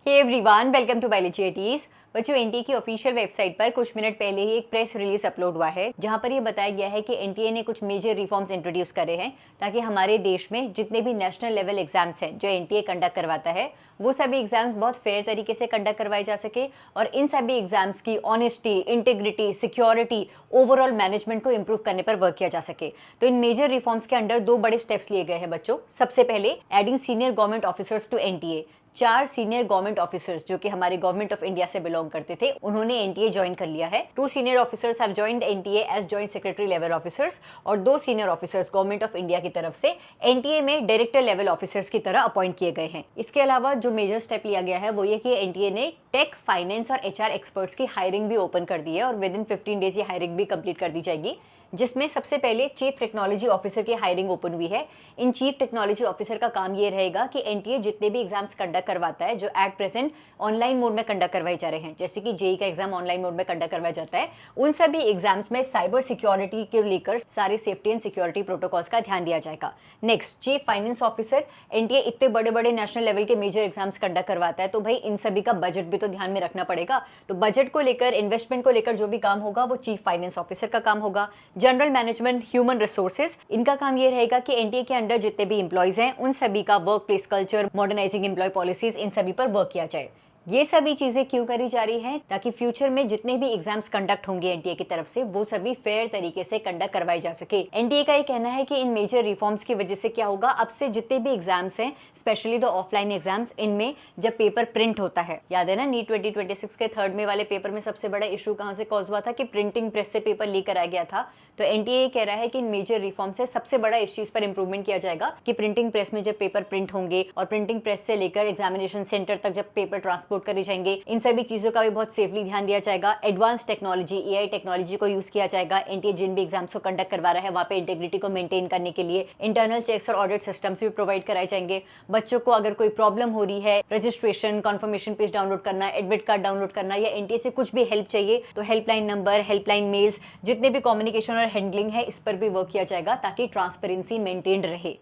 Hey everyone, welcome to biology eighties. बच्चों, NTA की official website पर कुछ मिनट पहले ही एक प्रेस रिलीज अपलोड हुआ है जहां पर यह बताया गया है कि एनटीए ने कुछ मेजर रिफॉर्म्स इंट्रोड्यूस करे हैं ताकि हमारे देश में जितने भी नेशनल लेवल एग्जाम्स हैं जो एनटीए कंडक्ट करवाता है वो सभी एग्जाम्स बहुत फेयर तरीके से कंडक्ट करवाए जा सके और इन सभी एग्जाम्स की honesty, integrity, security, overall management को इंप्रूव करने पर वर्क किया जा सके। तो इन मेजर रिफॉर्म्स के अंडर दो बड़े स्टेप्स लिए गए हैं बच्चों। सबसे पहले adding senior government officers to NTA. 4 senior government officers जो कि हमारे गवर्नमेंट ऑफ इंडिया से बिलोंग करते थे उन्होंने एनटीए ज्वाइन कर लिया है। 2 senior officers have joined NTA as joint secretary level officers और 2 senior officers government of India की तरफ से एनटीए में डायरेक्टर लेवल ऑफिसर्स की तरह अपॉइंट किए गए हैं। इसके अलावा जो मेजर स्टेप लिया गया है वो ये कि एनटीए ने टेक, फाइनेंस और एचआर एक्सपर्ट्स की हायरिंग भी ओपन कर दी है और विद इन 15 डेज ये हायरिंग भी कंप्लीट कर दी जाएगी, जिसमें सबसे पहले चीफ टेक्नोलॉजी ऑफिसर की हायरिंग ओपन हुई है। इन चीफ टेक्नोलॉजी ऑफिसर का काम ये रहेगा कि एनटीए जितने भी एग्जाम्स कंडक्ट करवाता है जो एट प्रेजेंट ऑनलाइन मोड में कंडक्ट करवाए जा रहे हैं, जैसे कि जेई का एग्जाम ऑनलाइन मोड में कंडक्ट करवाया जाता है, उन सभी एग्जाम्स में साइबर सिक्योरिटी को लेकर सारे सेफ्टी एंड सिक्योरिटी प्रोटोकॉल्स का ध्यान दिया जाएगा। Next, chief finance officer. NTA इतने बड़े बड़े नेशनल लेवल के मेजर एग्जाम्स कंडक्ट करवाता है तो भाई इन सभी का बजट भी तो ध्यान में रखना पड़ेगा। तो बजट को लेकर, इन्वेस्टमेंट को लेकर जो भी काम होगा वो चीफ फाइनेंस ऑफिसर का काम होगा। जनरल मैनेजमेंट, ह्यूमन रिसोर्सेज, इनका काम ये रहेगा कि एनटीए के अंडर जितने भी एम्प्लॉयज हैं उन सभी का work place culture, modernising employ policies, इन सभी पर वर्क किया जाए। ये सभी चीजें क्यों करी जा रही हैं? ताकि फ्यूचर में जितने भी एग्जाम्स कंडक्ट होंगे एनटीए की तरफ से वो सभी फेयर तरीके से कंडक्ट करवाए जा सके। एनटीए का ये कहना है कि इन मेजर रिफॉर्म्स की वजह से क्या होगा, अब से जितने भी एग्जाम्स हैं, स्पेशली द ऑफलाइन एग्जाम्स, इनमें जब पेपर प्रिंट होता है, याद है ना नीट 2026 के थर्ड में वाले पेपर में सबसे बड़ा इशू कहां से कॉज हुआ था कि प्रिंटिंग प्रेस से पेपर लीक कराया गया था। तो एनटीए कह रहा है कि इन मेजर रिफॉर्म से सबसे बड़ा इस चीज पर इंप्रूवमेंट किया जाएगा कि प्रिंटिंग प्रेस में जब पेपर प्रिंट होंगे और प्रिंटिंग प्रेस से लेकर एग्जामिनेशन सेंटर तक जब पेपर ट्रांसपोर्ट करे जाएंगे, इन सभी चीजों का भी बहुत सेफली ध्यान दिया जाएगा। एडवांस टेक्नोलॉजी, एआई टेक्नोलॉजी को यूज किया जाएगा। एनटीए जिन भी एग्जाम्स को कंडक्ट करवा रहा है वहां पे इंटीग्रिटी को मेंटेन करने के लिए इंटरनल चेक्स और ऑडिट सिस्टम्स भी प्रोवाइड कराए जाएंगे। बच्चों को अगर कोई प्रॉब्लम हो रही है, रजिस्ट्रेशन, कन्फर्मेशन पेज डाउनलोड करना, एडमिट कार्ड डाउनलोड करना या एनटीए से कुछ भी हेल्प चाहिए तो हेल्पलाइन नंबर, हेल्पलाइन मेल्स, जितने भी कम्युनिकेशन और हैंडलिंग है इस पर भी वर्क किया जाएगा ताकि ट्रांसपेरेंसी मेंटेन्ड रहे।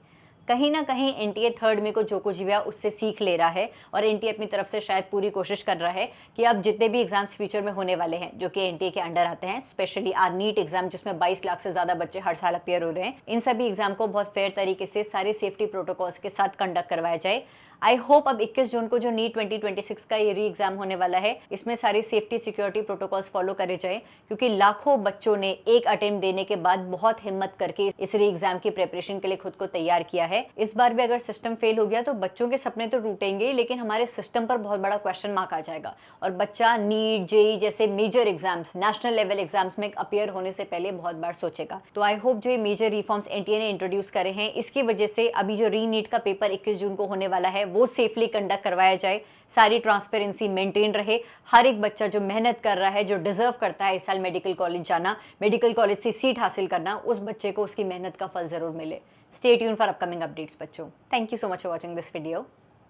कहीं ना कहीं एनटीए थर्ड में को जो कुछ भी है उससे सीख ले रहा है और एनटीए अपनी तरफ से शायद पूरी कोशिश कर रहा है कि अब जितने भी एग्जाम्स फ्यूचर में होने वाले हैं जो कि एनटीए के अंडर आते हैं, स्पेशली आर नीट एग्जाम जिसमें 22 लाख से ज्यादा बच्चे हर साल अपियर हो रहे हैं, इन सभी एग्जाम को बहुत फेयर तरीके से सारे सेफ्टी प्रोटोकॉल्स के साथ कंडक्ट करवाया जाए। आई होप अब 21 जून को जो नीट 2026 का ये री एग्जाम होने वाला है इसमें सारी सेफ्टी सिक्योरिटी प्रोटोकॉल्स फॉलो करे जाए, क्योंकि लाखों बच्चों ने एक अटेम्प्ट देने के बाद बहुत हिम्मत करके इस री एग्जाम की प्रिपरेशन के लिए खुद को तैयार किया है। इस बार भी अगर सिस्टम फेल हो गया तो बच्चों के सपने तो टूटेंगे लेकिन हमारे सिस्टम पर बहुत बड़ा क्वेश्चन मार्क आ जाएगा और बच्चा नीट, जेई जैसे major exams, national level exams में अपियर होने से पहले बहुत बार सोचेगा। तो आई होप जो ये मेजर रिफॉर्म्स एनटीए ने इंट्रोड्यूस करे हैं इसकी वजह से अभी जो री नीट का पेपर 21 जून को होने वाला है वो सेफली कंडक्ट करवाया जाए, सारी ट्रांसपेरेंसी मेंटेन रहे। हर एक बच्चा जो मेहनत कर रहा है, जो डिजर्व करता है इस साल मेडिकल कॉलेज जाना, मेडिकल कॉलेज से सीट हासिल करना, उस बच्चे को उसकी मेहनत का फल जरूर मिले। Stay tune for upcoming updates बच्चों। Thank you so much for watching this video.